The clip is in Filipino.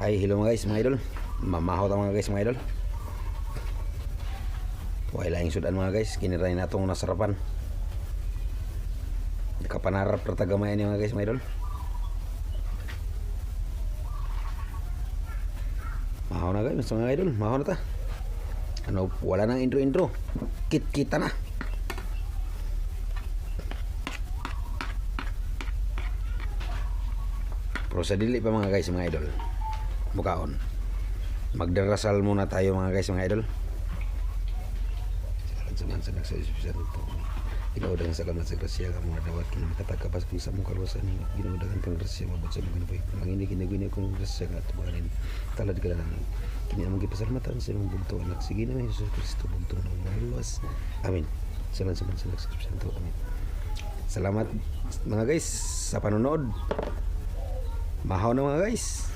Hi, hello mga idol. Mamahaw ta mga idol. Wala yung sudan mga guys, kiniray na itong nasarapan. Nakapanarap na tagamay ni mga idol. Mahaw na guys, mga idol, mahaw na ta. Ano, wala nang intro. Kita na. Pero sa dili pa mga idol. Bukaon. Magdarasal muna tayo mga idol. Salamat sa nagsasabi ito. Ginaudagan salamat sa grasya ka mga dawat kinamikatagkapas kung sa mong kaluwasan. Ginaudagan kang grasya mabot sa mga napoy. Pangini kinagwini kong grasya ka at buhanin. Talad ka lang. Kini among gipasalamatan sa imong bugto anak. Sige na Jesus Kristo bugto ng mga luwas. Amin. Salamat sa nagsasabi ito. Amin. Salamat mga guys sa panonood. Mahaw na mga guys.